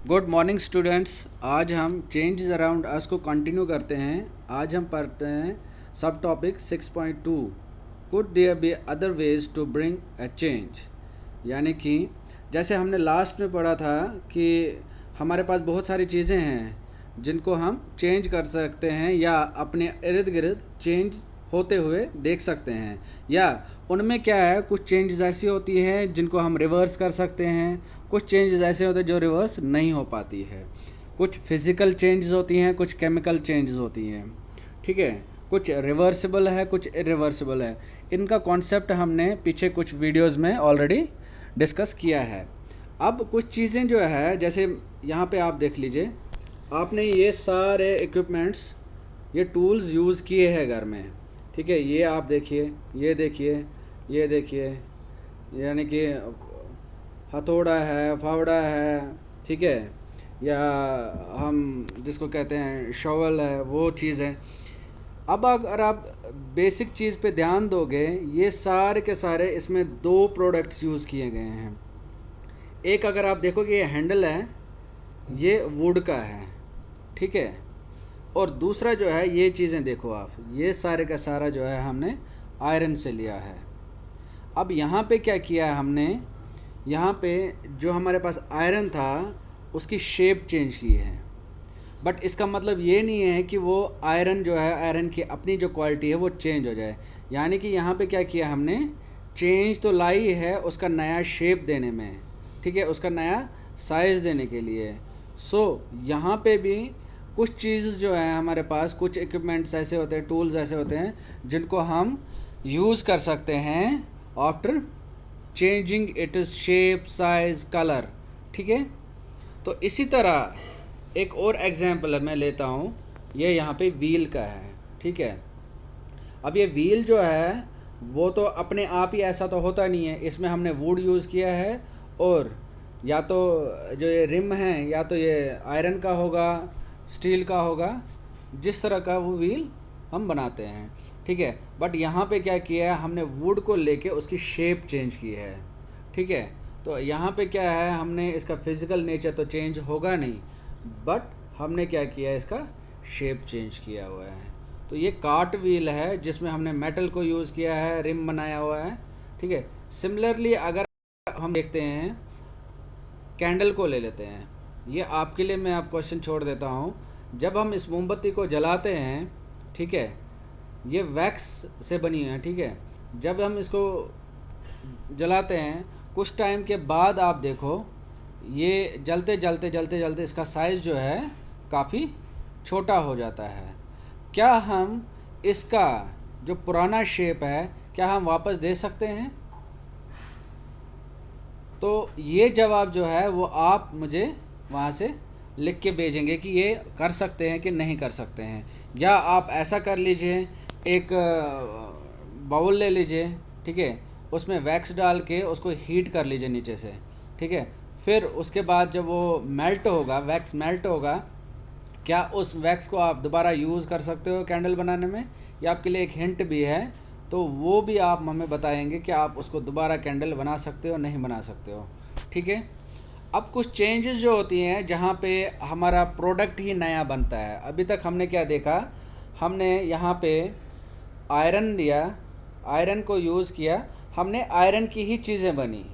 Good morning students. आज हम changes around us को कंटिन्यू करते हैं। आज हम पढ़ते हैं सब topic 6.2 could there be other ways to bring a change. यानी कि जैसे हमने लास्ट में पढ़ा था कि हमारे पास बहुत सारी चीज़ें हैं जिनको हम चेंज कर सकते हैं या अपने इर्द गिर्द चेंज होते हुए देख सकते हैं, या उनमें क्या है, कुछ चेंजेस ऐसी होती हैं जिनको हम रिवर्स कर सकते हैं, कुछ चेंजेस ऐसे होते हैं जो रिवर्स नहीं हो पाती है। कुछ फिज़िकल चेंजेस होती हैं, कुछ केमिकल चेंजेस होती हैं, ठीक है। कुछ रिवर्सिबल है, कुछ इरिवर्सिबल है। इनका कॉन्सेप्ट हमने पीछे कुछ वीडियोस में ऑलरेडी डिस्कस किया है। अब कुछ चीज़ें जो है, जैसे यहाँ पे आप देख लीजिए, आपने ये सारे इक्विपमेंट्स, ये टूल्स यूज़ किए हैं घर में, ठीक है। ये आप देखिए, ये देखिए, ये देखिए, यानी कि हथौड़ा है, फावड़ा है, ठीक है, या हम जिसको कहते हैं शॉवल है, वो चीज़ है। अब अगर आप बेसिक चीज़ पे ध्यान दोगे, ये सारे के सारे इसमें दो प्रोडक्ट्स यूज़ किए गए हैं। एक अगर आप देखोगे, ये हैंडल है, ये वुड का है, ठीक है। और दूसरा जो है, ये चीज़ें देखो आप, ये सारे का सारा जो है हमने आयरन से लिया है। अब यहाँ पे क्या किया है हमने, यहाँ पे जो हमारे पास आयरन था उसकी शेप चेंज की है। बट इसका मतलब ये नहीं है कि वो आयरन जो है, आयरन की अपनी जो क्वालिटी है वो चेंज हो जाए। यानी कि यहाँ पे क्या किया हमने, चेंज तो लाई है उसका नया शेप देने में, ठीक है, उसका नया साइज़ देने के लिए। यहाँ पे भी कुछ चीज़ जो है हमारे पास, कुछ इक्विपमेंट्स ऐसे होते हैं, टूल्स ऐसे होते हैं जिनको हम यूज़ कर सकते हैं after changing its shape, size, colour, ठीक है। तो इसी तरह एक और एग्जांपल मैं लेता हूँ, ये यहाँ पे व्हील का है, ठीक है। अब ये व्हील जो है वो तो अपने आप ही ऐसा तो होता नहीं है, इसमें हमने वुड यूज़ किया है, और या तो जो ये रिम है या तो ये आयरन का होगा, स्टील का होगा, जिस तरह का वो व्हील हम बनाते हैं, ठीक है। बट यहाँ पे क्या किया है, हमने वुड को लेके उसकी शेप चेंज की है, ठीक है। तो यहाँ पे क्या है, हमने इसका फिज़िकल नेचर तो चेंज होगा नहीं, बट हमने क्या किया है, इसका शेप चेंज किया हुआ है। तो ये कार्ट व्हील है जिसमें हमने मेटल को यूज़ किया है, रिम बनाया हुआ है, ठीक है। सिमिलरली अगर हम देखते हैं, कैंडल को ले लेते हैं, ये आपके लिए मैं आप क्वेश्चन छोड़ देता हूँ। जब हम इस मोमबत्ती को जलाते हैं, ठीक है, ये वैक्स से बनी है, ठीक है। जब हम इसको जलाते हैं, कुछ टाइम के बाद आप देखो, ये जलते जलते जलते जलते इसका साइज़ जो है काफ़ी छोटा हो जाता है। क्या हम इसका जो पुराना शेप है, क्या हम वापस दे सकते हैं? तो ये जवाब जो है वो आप मुझे वहाँ से लिख के भेजेंगे कि ये कर सकते हैं कि नहीं कर सकते हैं। या आप ऐसा कर लीजिए, एक बाउल ले लीजिए, ठीक है, उसमें वैक्स डाल के उसको हीट कर लीजिए नीचे से, ठीक है। फिर उसके बाद जब वो मेल्ट होगा, वैक्स मेल्ट होगा, क्या उस वैक्स को आप दोबारा यूज़ कर सकते हो कैंडल बनाने में? ये आपके लिए एक हिंट भी है, तो वो भी आप हमें बताएंगे कि आप उसको दोबारा कैंडल बना सकते हो, नहीं बना सकते हो, ठीक है। अब कुछ चेंजेस जो होती हैं जहाँ पे हमारा प्रोडक्ट ही नया बनता है। अभी तक हमने क्या देखा, हमने यहाँ पे आयरन लिया, आयरन को यूज़ किया, हमने आयरन की ही चीज़ें बनी,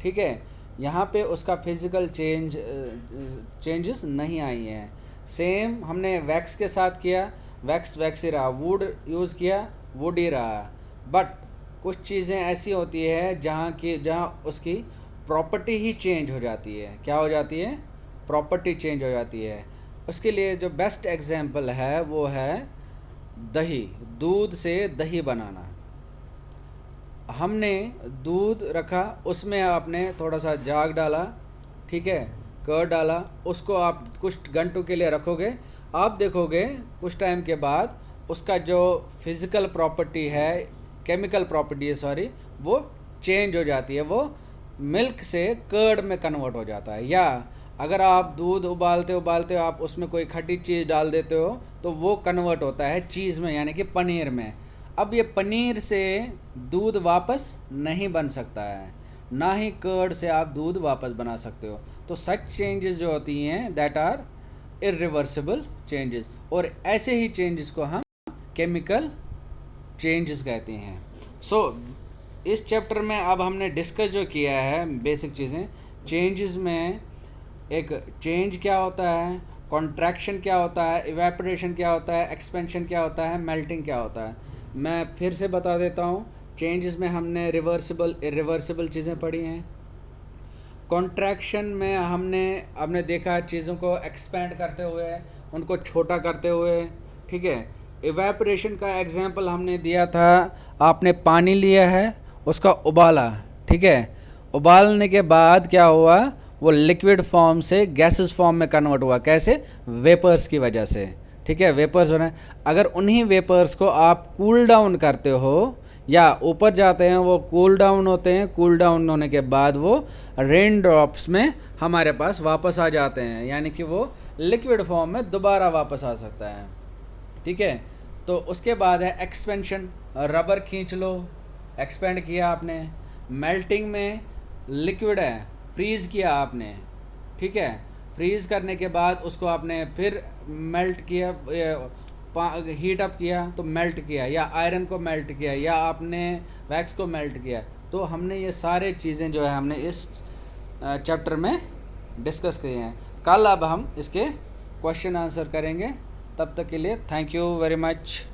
ठीक है। यहाँ पे उसका फिज़िकल चेंजेस नहीं आई हैं। सेम हमने वैक्स के साथ किया, वैक्स ही रहा, वुड यूज़ किया, वुड ही रहा। बट कुछ चीज़ें ऐसी होती है जहाँ उसकी प्रॉपर्टी ही चेंज हो जाती है। क्या हो जाती है? प्रॉपर्टी चेंज हो जाती है। उसके लिए जो बेस्ट एग्जांपल है वो है दही, दूध से दही बनाना। हमने दूध रखा, उसमें आपने थोड़ा सा जाग डाला, ठीक है, कर्ड डाला, उसको आप कुछ घंटों के लिए रखोगे, आप देखोगे कुछ टाइम के बाद उसका जो फिज़िकल प्रॉपर्टी है, केमिकल प्रॉपर्टी है सॉरी, वो चेंज हो जाती है, वो मिल्क से कर्ड में कन्वर्ट हो जाता है। या अगर आप दूध उबालते उबालते आप उसमें कोई खट्टी चीज़ डाल देते हो तो वो कन्वर्ट होता है चीज़ में, यानी कि पनीर में। अब ये पनीर से दूध वापस नहीं बन सकता है, ना ही कर्ड से आप दूध वापस बना सकते हो। तो सच चेंजेस जो होती हैं दैट आर इरिवर्सिबल चेंजेस, और ऐसे ही चेंजेस को हम केमिकल चेंजेस कहते हैं। सो इस चैप्टर में अब हमने डिस्कस जो किया है बेसिक चीज़ें, चेंजेस में एक चेंज क्या होता है, कॉन्ट्रैक्शन क्या होता है, इवेपोरेशन क्या होता है, एक्सपेंशन क्या होता है, मेल्टिंग क्या होता है। मैं फिर से बता देता हूँ, चेंजेस में हमने रिवर्सिबल इरिवर्सिबल चीज़ें पढ़ी हैं। कॉन्ट्रैक्शन में हमने देखा चीज़ों को एक्सपेंड करते हुए, उनको छोटा करते हुए, ठीक है। इवेपोरेशन का एग्जांपल हमने दिया था, आपने पानी लिया है, उसका उबाला, ठीक है, उबालने के बाद क्या हुआ, वो लिक्विड फॉर्म से गैसेस फॉर्म में कन्वर्ट हुआ, कैसे, वेपर्स की वजह से, ठीक है, वेपर्स बने। अगर उन्हीं वेपर्स को आप कूल डाउन करते हो या ऊपर जाते हैं, वो कूल डाउन होते हैं, कूल डाउन होने के बाद वो रेन ड्रॉप्स में हमारे पास वापस आ जाते हैं, यानी कि वो लिक्विड फॉर्म में दोबारा वापस आ सकता है, ठीक है। तो उसके बाद है एक्सपेंशन, रबर खींच लो, एक्सपेंड किया आपने। मेल्टिंग में लिक्विड है, फ्रीज़ किया आपने, ठीक है, फ्रीज़ करने के बाद उसको आपने फिर मेल्ट किया, हीट अप किया तो मेल्ट किया, या आयरन को मेल्ट किया, या आपने वैक्स को मेल्ट किया। तो हमने ये सारे चीज़ें जो है हमने इस चैप्टर में डिस्कस किए हैं। कल अब हम इसके क्वेश्चन आंसर करेंगे। तब तक के लिए थैंक यू वेरी मच।